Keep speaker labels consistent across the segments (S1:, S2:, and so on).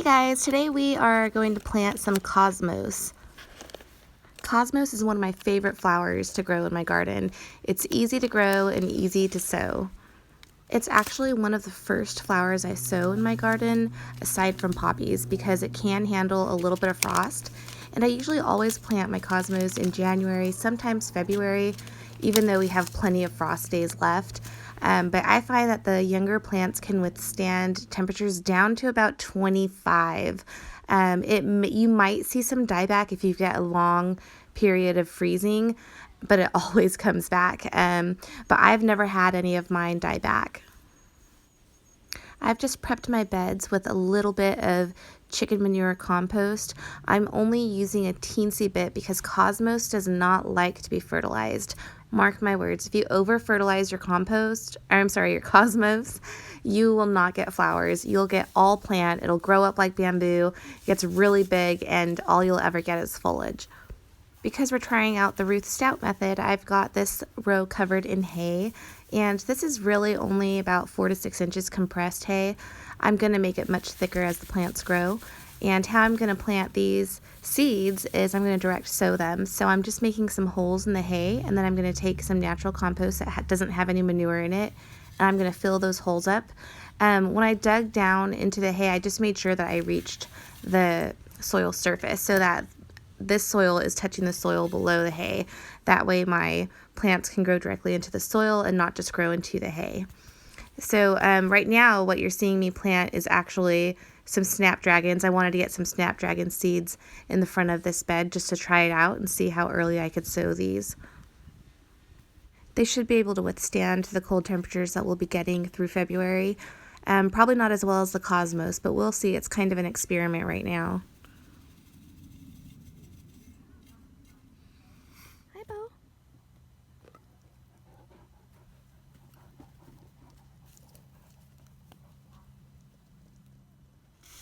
S1: Guys, today we are going to plant some cosmos. Cosmos is one of my favorite flowers to grow in my garden. It's easy to grow and easy to sow. It's actually one of the first flowers I sow in my garden, aside from poppies, because it can handle a little bit of frost. And I usually always plant my cosmos in January, sometimes February, even though we have plenty of frost days left. But I find that the younger plants can withstand temperatures down to about 25. You might see some dieback if you get a long period of freezing, but it always comes back. But I've never had any of mine die back. I've just prepped my beds with a little bit of chicken manure compost. I'm only using a teensy bit because cosmos does not like to be fertilized. Mark my words, if you over fertilize your your cosmos, you will not get flowers. You'll get all plant, it'll grow up like bamboo, gets really big, and all you'll ever get is foliage. Because we're trying out the Ruth Stout method, I've got this row covered in hay, and this is really only about 4 to 6 inches compressed hay. I'm going to make it much thicker as the plants grow, and how I'm going to plant these seeds is I'm going to direct sow them. So I'm just making some holes in the hay, and then I'm going to take some natural compost that doesn't have any manure in it, and I'm going to fill those holes up. When I dug down into the hay, I just made sure that I reached the soil surface so that this soil is touching the soil below the hay. That way my plants can grow directly into the soil and not just grow into the hay. So right now what you're seeing me plant is actually some Snapdragons. I wanted to get some Snapdragon seeds in the front of this bed just to try it out and see how early I could sow these. They should be able to withstand the cold temperatures that we'll be getting through February. Probably not as well as the cosmos, but we'll see. It's kind of an experiment right now.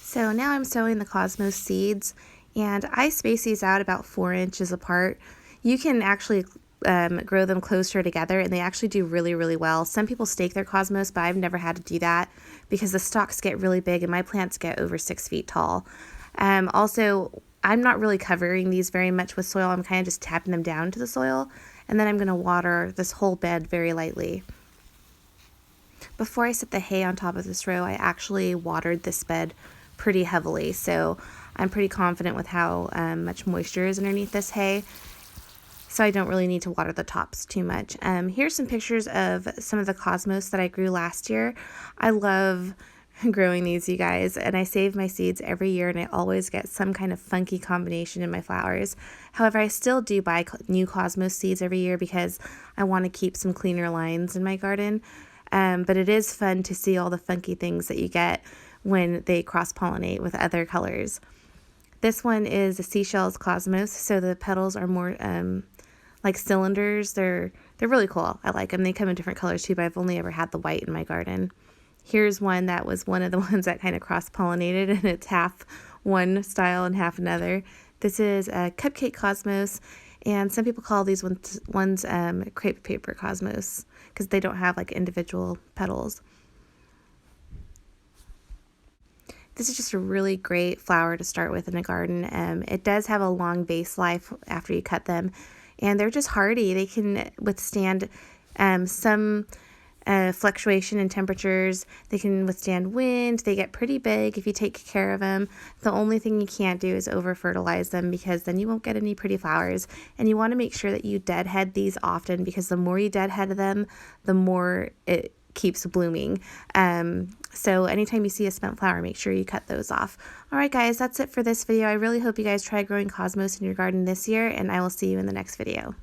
S1: So now I'm sowing the cosmos seeds, and I space these out about 4 inches apart. You can actually grow them closer together, and they actually do really, really well. Some people stake their cosmos, but I've never had to do that because the stalks get really big and my plants get over 6 feet tall. Also, I'm not really covering these very much with soil. I'm kind of just tapping them down to the soil, and then I'm going to water this whole bed very lightly. Before I set the hay on top of this row, I actually watered this bed pretty heavily, so I'm pretty confident with how much moisture is underneath this hay, so I don't really need to water the tops too much. Here's some pictures of some of the cosmos that I grew last year. I love growing these, you guys, and I save my seeds every year, and I always get some kind of funky combination in my flowers. However, I still do buy new cosmos seeds every year because I want to keep some cleaner lines in my garden, but it is fun to see all the funky things that you get when they cross-pollinate with other colors. This one is a seashells cosmos, so the petals are more like cylinders. They're really cool. I like them. They come in different colors too, but I've only ever had the white in my garden. Here's one that was one of the ones that kind of cross-pollinated, and it's half one style and half another. This is a Cupcake Cosmos, and some people call these ones crepe paper cosmos because they don't have like individual petals. This is just a really great flower to start with in a garden. It does have a long base life after you cut them, and they're just hardy. They can withstand some fluctuation in temperatures. They can withstand wind. They get pretty big if you take care of them. The only thing you can't do is over fertilize them because then you won't get any pretty flowers. And you want to make sure that you deadhead these often because the more you deadhead them, the more it keeps blooming. So anytime you see a spent flower, make sure you cut those off. All right, guys, that's it for this video. I really hope you guys try growing cosmos in your garden this year, and I will see you in the next video.